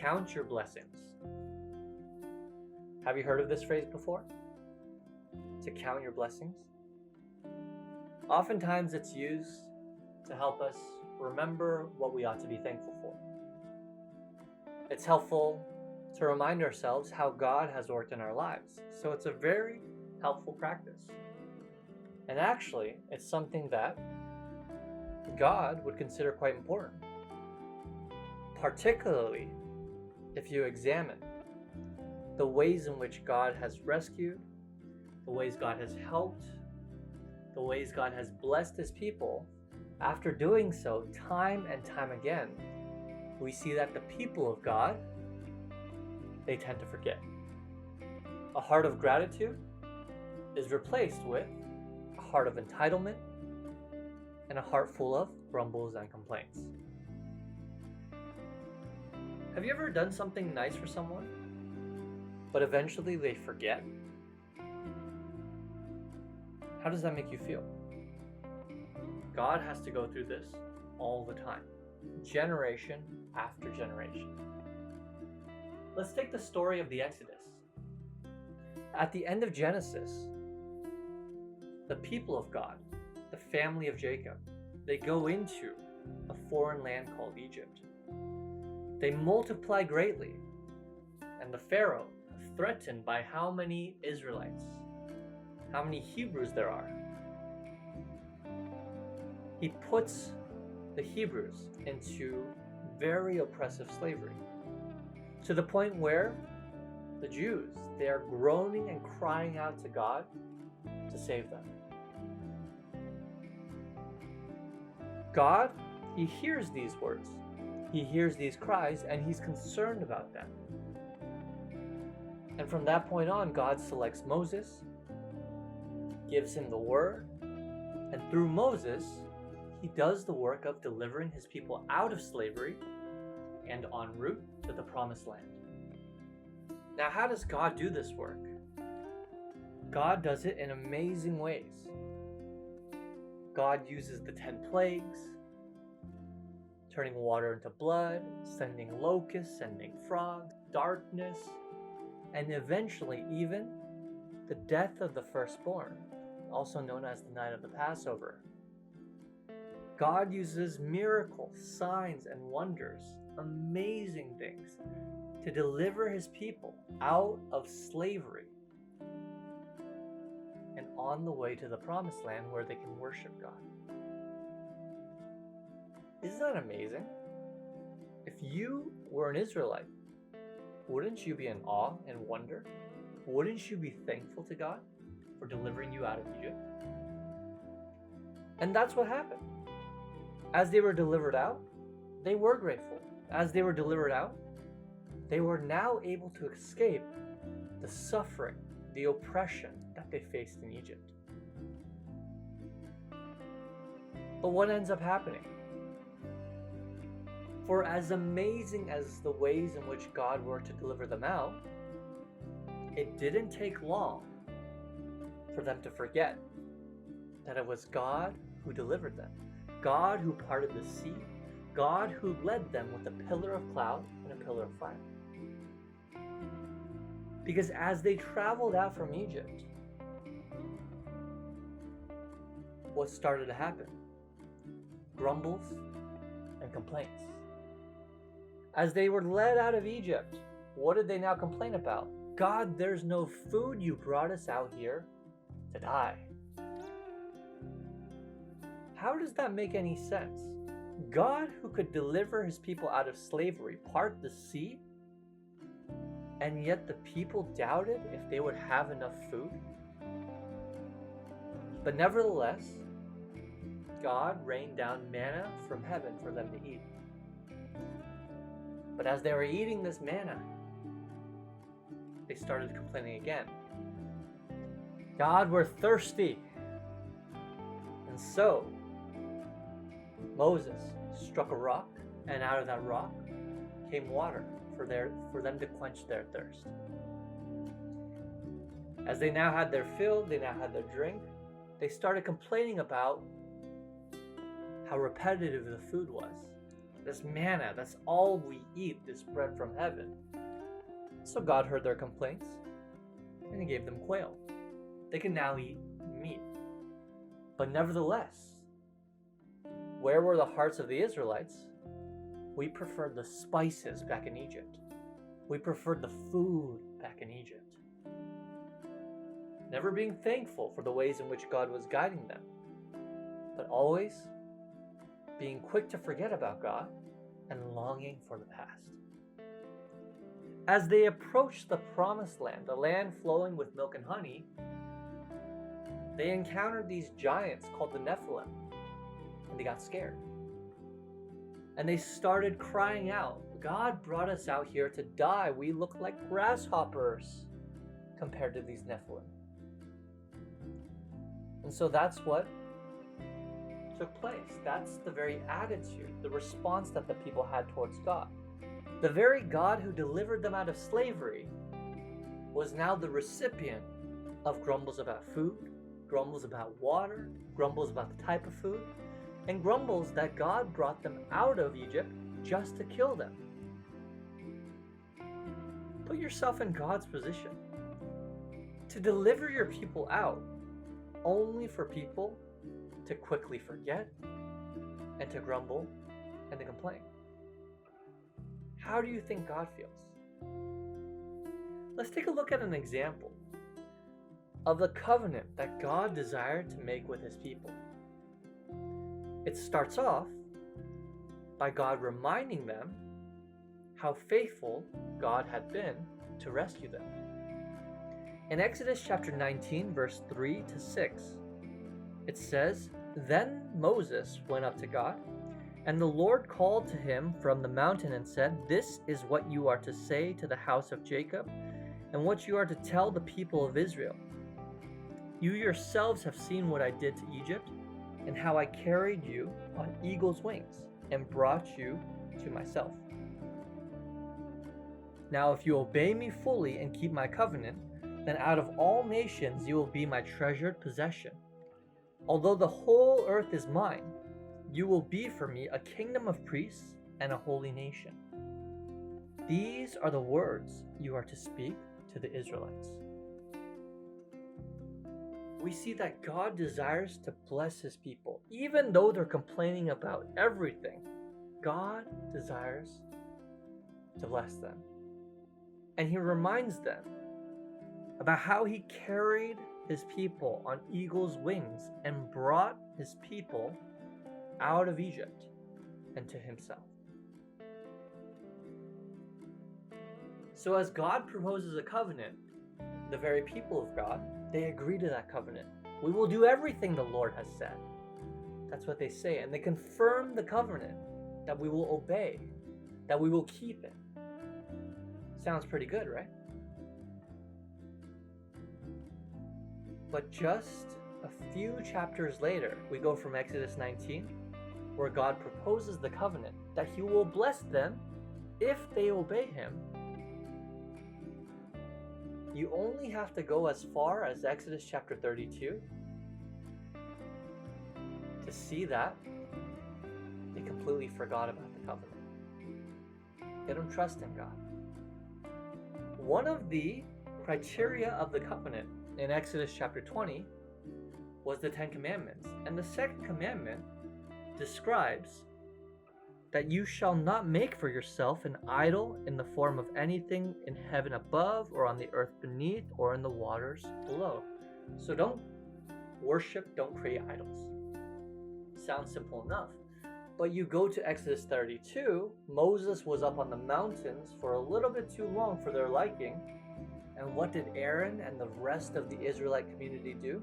count your blessings. Have you heard of this phrase before? To count your blessings? Oftentimes it's used to help us remember what we ought to be thankful for. It's helpful to remind ourselves how God has worked in our lives. So it's a very helpful practice. And actually, it's something that God would consider quite important. Particularly if you examine the ways in which God has rescued, the ways God has helped, the ways God has blessed his people. After doing so time and time again, we see that the people of God, they tend to forget. A heart of gratitude is replaced with a heart of entitlement and a heart full of grumbles and complaints. Have you ever done something nice for someone, but eventually they forget? How does that make you feel? God has to go through this all the time, generation after generation. Let's take the story of the Exodus. At the end of Genesis, the people of God, the family of Jacob, they go into a foreign land called Egypt. They multiply greatly, and the Pharaoh, threatened by how many Israelites, how many Hebrews there are, he puts the Hebrews into very oppressive slavery, to the point where the Jews, they are groaning and crying out to God to save them. God, he hears these words, he hears these cries, and he's concerned about them. And from that point on, God selects Moses, gives him the word, and through Moses, he does the work of delivering his people out of slavery and en route to the promised land. Now, how does God do this work? God does it in amazing ways. God uses the 10 plagues, turning water into blood, sending locusts, sending frogs, darkness, and eventually even the death of the firstborn, also known as the night of the Passover. God uses miracles, signs, and wonders, amazing things, to deliver his people out of slavery and on the way to the promised land where they can worship God. Isn't that amazing? If you were an Israelite, wouldn't you be in awe and wonder? Wouldn't you be thankful to God for delivering you out of Egypt? And that's what happened. As they were delivered out, they were grateful. As they were delivered out, they were now able to escape the suffering, the oppression that they faced in Egypt. But what ends up happening? For as amazing as the ways in which God worked to deliver them out, it didn't take long for them to forget that it was God who delivered them. God who parted the sea, God who led them with a pillar of cloud and a pillar of fire. Because as they traveled out from Egypt, what started to happen? Grumbles and complaints. As they were led out of Egypt, what did they now complain about? God, there's no food. You brought us out here to die. How does that make any sense? God, who could deliver his people out of slavery, part the sea, and yet the people doubted if they would have enough food? But nevertheless, God rained down manna from heaven for them to eat. But as they were eating this manna, they started complaining again. God, we're thirsty. And so, Moses struck a rock, and out of that rock came water for them to quench their thirst. As they now had their fill, they now had their drink, they started complaining about how repetitive the food was. this manna, that's all we eat, this bread from heaven. So God heard their complaints, and he gave them quail. They can now eat meat. But nevertheless, where were the hearts of the Israelites? We preferred the spices back in Egypt. We preferred the food back in Egypt. Never being thankful for the ways in which God was guiding them, but always being quick to forget about God and longing for the past. As they approached the promised land, the land flowing with milk and honey, they encountered these giants called the Nephilim, and they got scared. And they started crying out, God brought us out here to die. We look like grasshoppers compared to these Nephilim. And so that's what took place. That's the very attitude, the response that the people had towards God. The very God who delivered them out of slavery was now the recipient of grumbles about food, grumbles about water, grumbles about the type of food, and grumbles that God brought them out of Egypt just to kill them. Put yourself in God's position. To deliver your people out only for people to quickly forget and to grumble and to complain. How do you think God feels? Let's take a look at an example of the covenant that God desired to make with his people. It starts off by God reminding them how faithful God had been to rescue them. In Exodus chapter 19, verse 3 to 6, it says, Then Moses went up to God, and the Lord called to him from the mountain and said, This is what you are to say to the house of Jacob, and what you are to tell the people of Israel. You yourselves have seen what I did to Egypt, and how I carried you on eagle's wings, and brought you to myself. Now if you obey me fully and keep my covenant, then out of all nations you will be my treasured possession. Although the whole earth is mine, you will be for me a kingdom of priests and a holy nation. These are the words you are to speak to the Israelites. We see that God desires to bless his people. Even though they're complaining about everything, God desires to bless them. And he reminds them about how he carried his people on eagle's wings and brought his people out of Egypt and to himself. So as God proposes a covenant, the very people of God, they agree to that covenant. We will do everything the Lord has said. That's what they say. And they confirm the covenant that we will obey, that we will keep it. Sounds pretty good, right? But just a few chapters later, we go from Exodus 19, where God proposes the covenant that he will bless them if they obey him. You only have to go as far as Exodus chapter 32 to see that they completely forgot about the covenant. They don't trust in God. One of the criteria of the covenant in Exodus chapter 20 was the 10 Commandments. And the second commandment describes that you shall not make for yourself an idol in the form of anything in heaven above, or on the earth beneath, or in the waters below. So don't worship, don't create idols. Sounds simple enough. But you go to Exodus 32, Moses was up on the mountains for a little bit too long for their liking. And what did Aaron and the rest of the Israelite community do?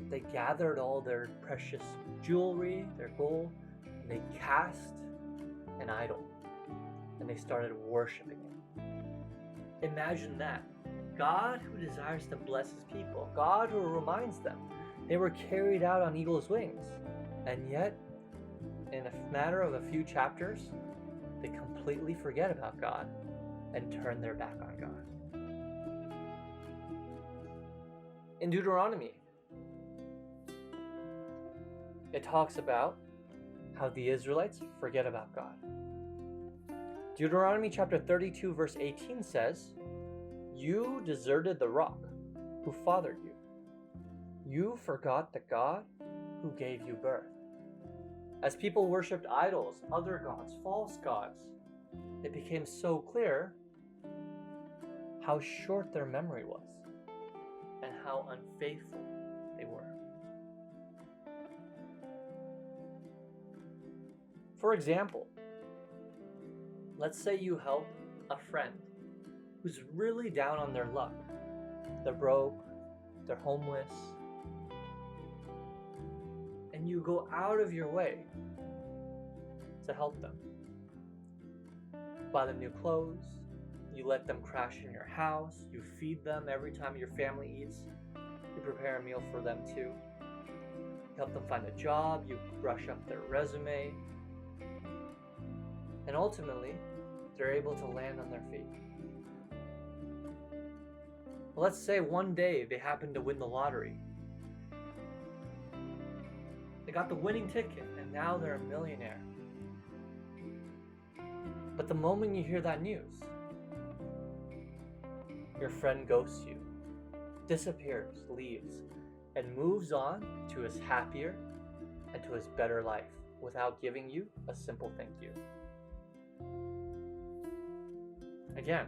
They gathered all their precious jewelry, their gold, and they cast an idol, and they started worshiping it. Imagine that. God who desires to bless his people, God who reminds them they were carried out on eagle's wings, and yet in a matter of a few chapters they completely forget about God and turn their back on God. In Deuteronomy, it talks about how the Israelites forget about God. Deuteronomy chapter 32 verse 18 says, "You deserted the rock who fathered you. You forgot the God who gave you birth." As people worshipped idols, other gods, false gods, it became so clear how short their memory was and how unfaithful they were. For example, let's say you help a friend who's really down on their luck. They're broke, they're homeless, and you go out of your way to help them. Buy them new clothes, you let them crash in your house, you feed them every time your family eats, you prepare a meal for them too. You help them find a job, you brush up their resume, and ultimately, they're able to land on their feet. Let's say one day they happen to win the lottery. They got the winning ticket and now they're a millionaire. But the moment you hear that news, your friend ghosts you, disappears, leaves, and moves on to his happier and to his better life without giving you a simple thank you. Again,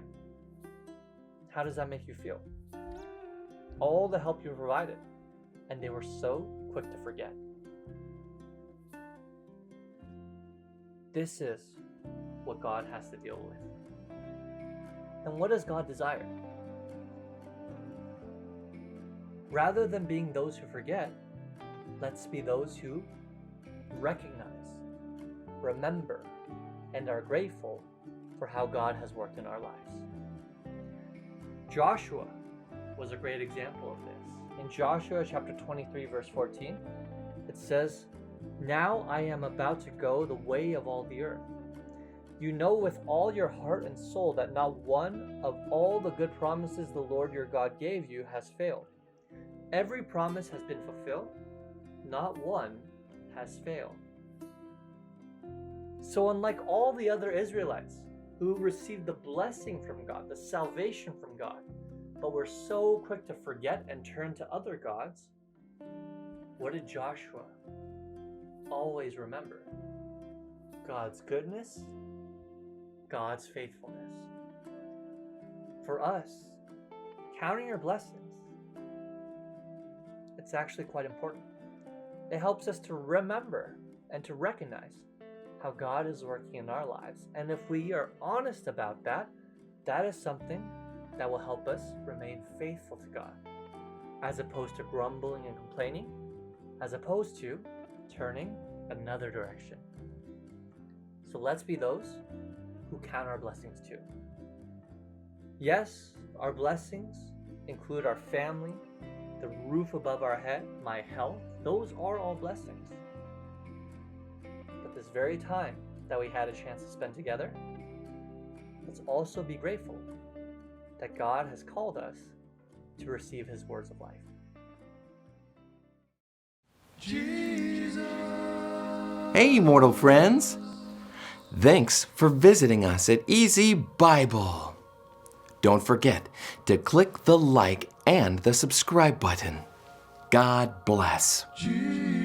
how does that make you feel? All the help you provided, and they were so quick to forget. This is what God has to deal with. And what does God desire? Rather than being those who forget, let's be those who recognize, remember, and are grateful for how God has worked in our lives. Joshua was a great example of this. In Joshua chapter 23 verse 14, it says, "Now I am about to go the way of all the earth. You know with all your heart and soul that not one of all the good promises the Lord your God gave you has failed. Every promise has been fulfilled, not one has failed." So unlike all the other Israelites who received the blessing from God, the salvation from God, but were so quick to forget and turn to other gods, what did Joshua always remember? God's goodness, God's faithfulness. For us, counting our blessings, it's actually quite important. It helps us to remember and to recognize how God is working in our lives. And if we are honest about that, that is something that will help us remain faithful to God, as opposed to grumbling and complaining, as opposed to turning another direction. So let's be those who count our blessings too. Yes, our blessings include our family, the roof above our head, my health. Those are all blessings. But this very time that we had a chance to spend together, let's also be grateful that God has called us to receive His words of life. Jesus. Hey, mortal friends! Thanks for visiting us at EZBible. Don't forget to click the like and the subscribe button. God bless. Jesus.